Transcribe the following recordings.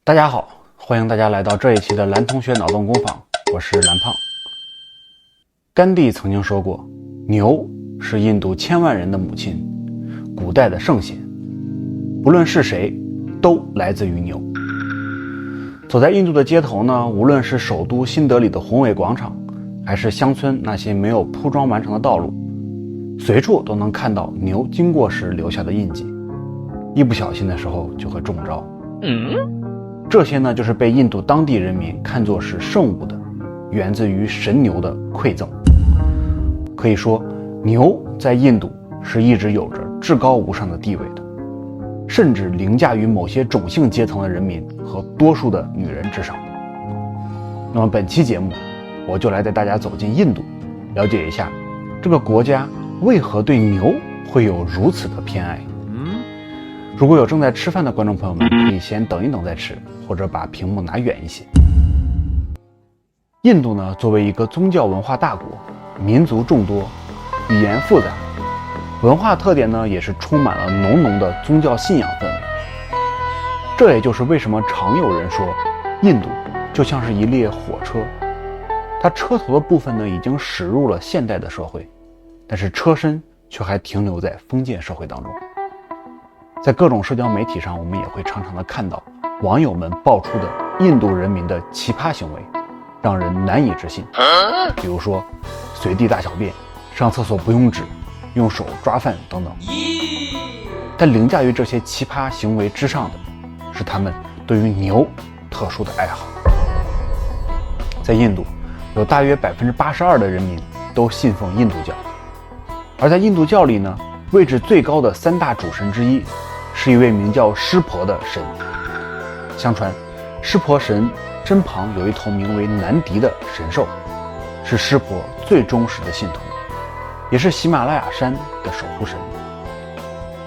大家好，欢迎大家来到这一期的蓝同学脑洞工坊，我是蓝胖。甘地曾经说过，牛是印度千万人的母亲，古代的圣贤，不论是谁，都来自于牛。走在印度的街头呢，无论是首都新德里的宏伟广场，还是乡村那些没有铺装完成的道路，随处都能看到牛经过时留下的印记，一不小心的时候就会中招。这些呢，就是被印度当地人民看作是圣物的，源自于神牛的馈赠。可以说，牛在印度是一直有着至高无上的地位的，甚至凌驾于某些种姓阶层的人民和多数的女人之上。那么本期节目，我就来带大家走进印度，了解一下这个国家为何对牛会有如此的偏爱。如果有正在吃饭的观众朋友们，可以先等一等再吃，或者把屏幕拿远一些。印度呢，作为一个宗教文化大国，民族众多，语言复杂，文化特点呢也是充满了浓浓的宗教信仰氛围。这也就是为什么常有人说，印度就像是一列火车，它车头的部分呢已经驶入了现代的社会，但是车身却还停留在封建社会当中。在各种社交媒体上，我们也会常常的看到网友们爆出的印度人民的奇葩行为，让人难以置信。比如说随地大小便、上厕所不用纸、用手抓饭等等。但凌驾于这些奇葩行为之上的是他们对于牛特殊的爱好。在印度，有大约82%的人民都信奉印度教，而在印度教里呢，位置最高的3大主神之一是一位名叫湿婆的神。相传湿婆神身旁有一头名为南迪的神兽，是湿婆最忠实的信徒，也是喜马拉雅山的守护神。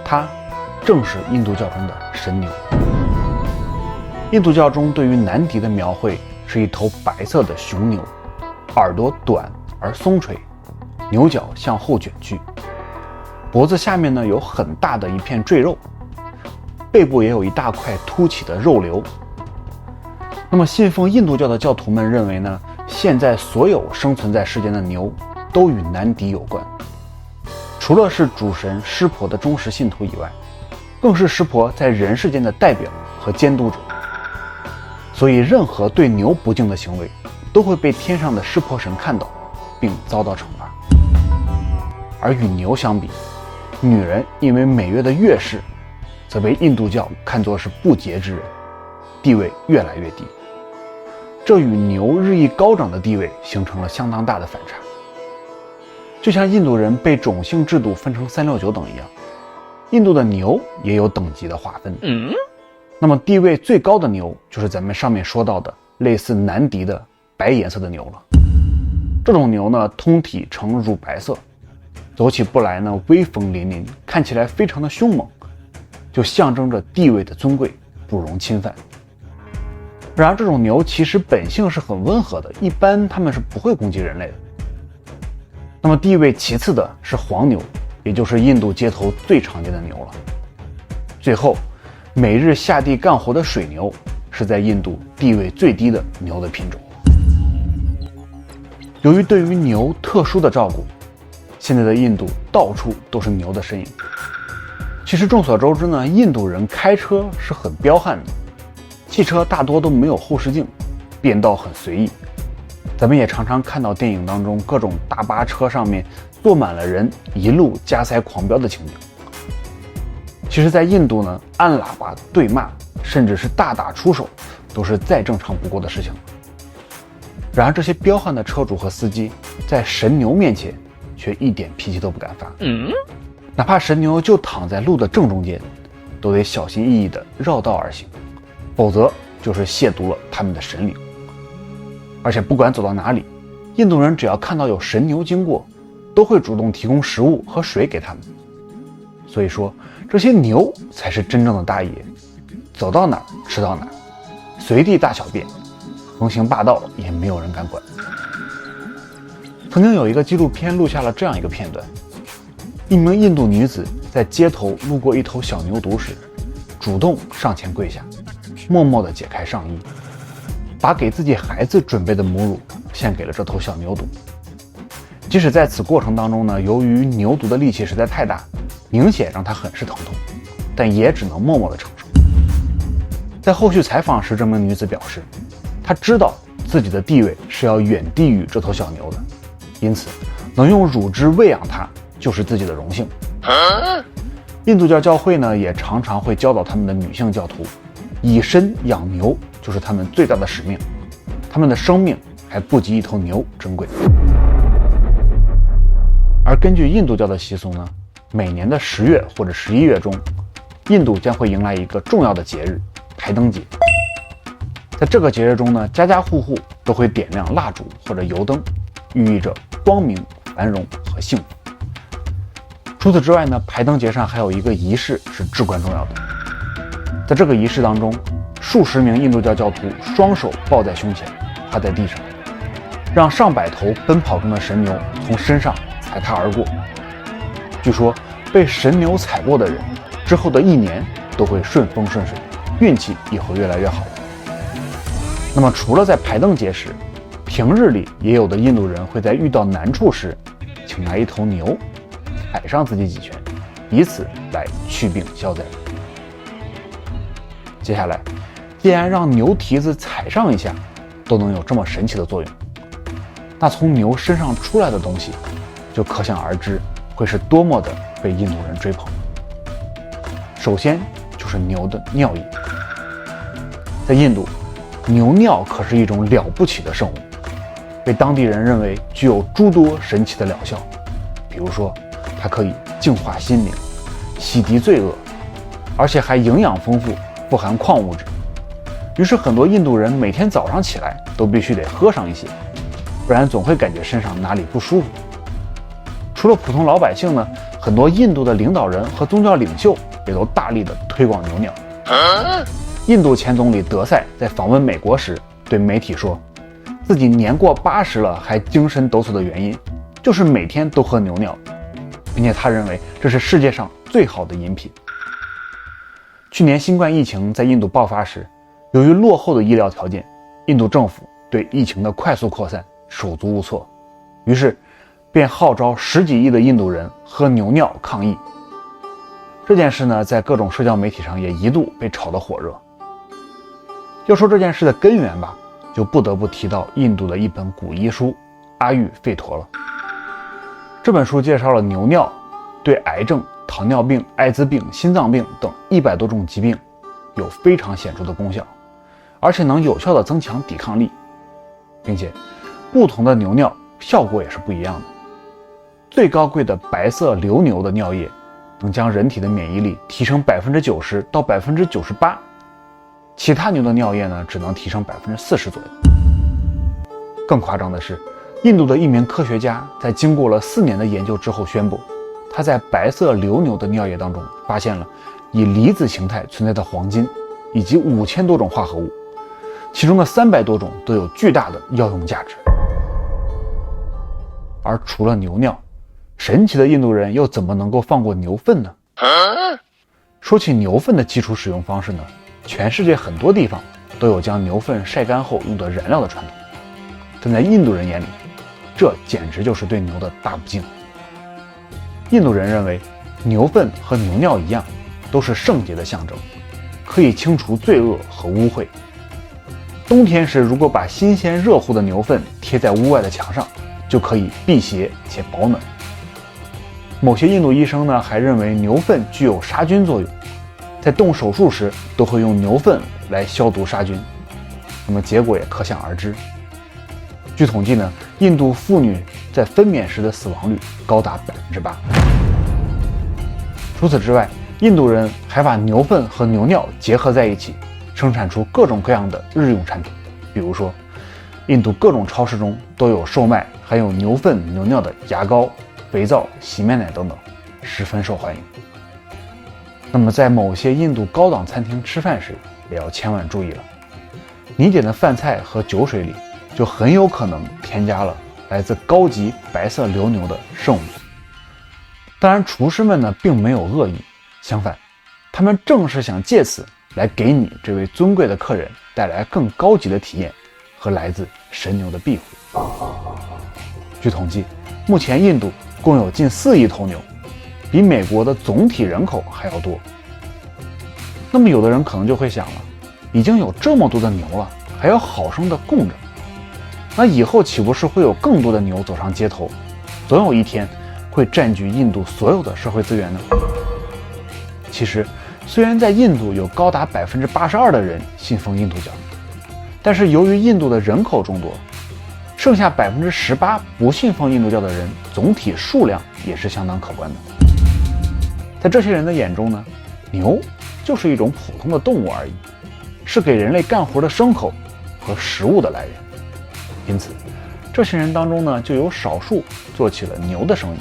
它正是印度教中的神牛。印度教中对于南迪的描绘是一头白色的雄牛，耳朵短而松垂，牛角向后卷曲，脖子下面呢有很大的一片赘肉，背部也有一大块凸起的肉瘤。那么信奉印度教的教徒们认为呢，现在所有生存在世间的牛都与南迪有关，除了是主神湿婆的忠实信徒以外，更是湿婆在人世间的代表和监督者。所以任何对牛不敬的行为都会被天上的湿婆神看到，并遭到惩罚。而与牛相比，女人因为每月的月事，则被印度教看作是不洁之人，地位越来越低。这与牛日益高涨的地位形成了相当大的反差。就像印度人被种姓制度分成369等一样，印度的牛也有等级的划分。那么地位最高的牛就是咱们上面说到的类似南迪的白颜色的牛了。这种牛呢，通体呈乳白色，走起步来呢威风凛凛，看起来非常的凶猛，就象征着地位的尊贵，不容侵犯。然而这种牛其实本性是很温和的，一般它们是不会攻击人类的。那么地位其次的是黄牛，也就是印度街头最常见的牛了。最后每日下地干活的水牛是在印度地位最低的牛的品种。由于对于牛特殊的照顾，现在的印度到处都是牛的身影。其实众所周知呢，印度人开车是很彪悍的，汽车大多都没有后视镜，变道很随意。咱们也常常看到电影当中各种大巴车上面坐满了人，一路加塞狂飙的情景。其实在印度呢，按喇叭对骂，甚至是大打出手，都是再正常不过的事情。然而这些彪悍的车主和司机在神牛面前却一点脾气都不敢发。哪怕神牛就躺在路的正中间，都得小心翼翼地绕道而行，否则就是亵渎了他们的神灵。而且不管走到哪里，印度人只要看到有神牛经过，都会主动提供食物和水给他们。所以说这些牛才是真正的大爷，走到哪儿吃到哪儿，随地大小便，横行霸道也没有人敢管。曾经有一个纪录片录下了这样一个片段，一名印度女子在街头路过一头小牛犊时，主动上前跪下，默默地解开上衣，把给自己孩子准备的母乳献给了这头小牛犊。即使在此过程当中呢，由于牛犊的力气实在太大，明显让他很是疼痛，但也只能默默地承受。在后续采访时，这名女子表示，她知道自己的地位是要远低于这头小牛的，因此能用乳汁喂养它就是自己的荣幸。印度教会呢，也常常会教导他们的女性教徒，以身养牛就是他们最大的使命，他们的生命还不及一头牛珍贵。而根据印度教的习俗呢，每年的10月或者11月中，印度将会迎来一个重要的节日——排灯节。在这个节日中呢，家家户户都会点亮蜡烛或者油灯，寓意着光明、繁荣和幸福。除此之外呢，排灯节上还有一个仪式是至关重要的。在这个仪式当中，数十名印度教教徒双手抱在胸前，趴在地上，让上百头奔跑中的神牛从身上踩踏而过。据说被神牛踩过的人之后的1年都会顺风顺水，运气也会越来越好。那么除了在排灯节时，平日里也有的印度人会在遇到难处时请来一头牛踩上自己几拳，以此来祛病消灾。接下来，既然让牛蹄子踩上一下都能有这么神奇的作用，那从牛身上出来的东西就可想而知会是多么的被印度人追捧。首先就是牛的尿液。在印度，牛尿可是一种了不起的圣物，被当地人认为具有诸多神奇的疗效。比如说，它可以净化心灵，洗涤罪恶，而且还营养丰富，富含矿物质。于是很多印度人每天早上起来都必须得喝上一些，不然总会感觉身上哪里不舒服。除了普通老百姓呢，很多印度的领导人和宗教领袖也都大力的推广牛尿。印度前总理德赛在访问美国时对媒体说，自己年过80了还精神抖擞的原因就是每天都喝牛尿，并且他认为这是世界上最好的饮品。去年新冠疫情在印度爆发时，由于落后的医疗条件，印度政府对疫情的快速扩散手足无措，于是便号召10几亿的印度人喝牛尿抗疫。这件事呢，在各种社交媒体上也一度被炒得火热。要说这件事的根源吧，就不得不提到印度的一本古医书《阿育吠陀》了。这本书介绍了牛尿对癌症、糖尿病、艾滋病、心脏病等100多种疾病有非常显著的功效，而且能有效地增强抵抗力，并且不同的牛尿效果也是不一样的。最高贵的白色流牛的尿液能将人体的免疫力提升90%到98%，其他牛的尿液呢，只能提升40%左右。更夸张的是，印度的一名科学家在经过了4年的研究之后宣布，他在白色流牛的尿液当中发现了以离子形态存在的黄金以及5000多种化合物，其中的300多种都有巨大的药用价值。而除了牛尿，神奇的印度人又怎么能够放过牛粪呢？说起牛粪的基础使用方式呢，全世界很多地方都有将牛粪晒干后用作燃料的传统，但在印度人眼里，这简直就是对牛的大不敬。印度人认为牛粪和牛尿一样，都是圣洁的象征，可以清除罪恶和污秽。冬天时，如果把新鲜热乎的牛粪贴在屋外的墙上，就可以辟邪且保暖。某些印度医生呢，还认为牛粪具有杀菌作用，在动手术时都会用牛粪来消毒杀菌。那么结果也可想而知。据统计呢，印度妇女在分娩时的死亡率高达8%。除此之外，印度人还把牛粪和牛尿结合在一起，生产出各种各样的日用产品。比如说，印度各种超市中都有售卖含有牛粪、牛尿的牙膏、肥皂、洗面奶等等，十分受欢迎。那么在某些印度高档餐厅吃饭时，也要千万注意了，你点的饭菜和酒水里就很有可能添加了来自高级白色流牛的圣物。当然，厨师们呢并没有恶意，相反，他们正是想借此来给你这位尊贵的客人带来更高级的体验和来自神牛的庇护。据统计，目前印度共有近4亿头牛，比美国的总体人口还要多。那么有的人可能就会想了，已经有这么多的牛了，还要好生的供着，那以后岂不是会有更多的牛走上街头，总有一天会占据印度所有的社会资源呢？其实，虽然在印度有高达82%的人信奉印度教，但是由于印度的人口众多，剩下18%不信奉印度教的人总体数量也是相当可观的。在这些人的眼中呢，牛就是一种普通的动物而已，是给人类干活的牲口和食物的来源。因此，这些人当中呢，就有少数做起了牛的生意，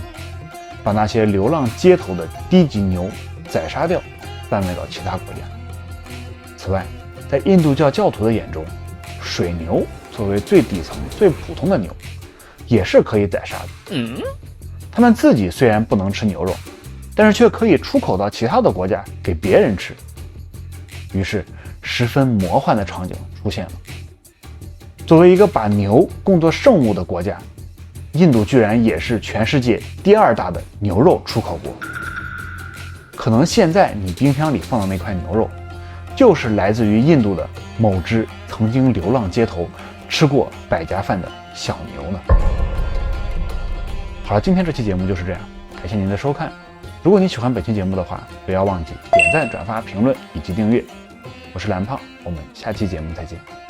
把那些流浪街头的低级牛宰杀掉，贩卖到其他国家。此外，在印度教教徒的眼中，水牛作为最底层、最普通的牛，也是可以宰杀的。他们自己虽然不能吃牛肉，但是却可以出口到其他的国家给别人吃。于是，十分魔幻的场景出现了。作为一个把牛供作圣物的国家，印度居然也是全世界第2大的牛肉出口国。可能现在你冰箱里放的那块牛肉，就是来自于印度的某只曾经流浪街头吃过百家饭的小牛呢。好了，今天这期节目就是这样，感谢您的收看。如果你喜欢本期节目的话，不要忘记点赞、转发、评论以及订阅。我是蓝胖，我们下期节目再见。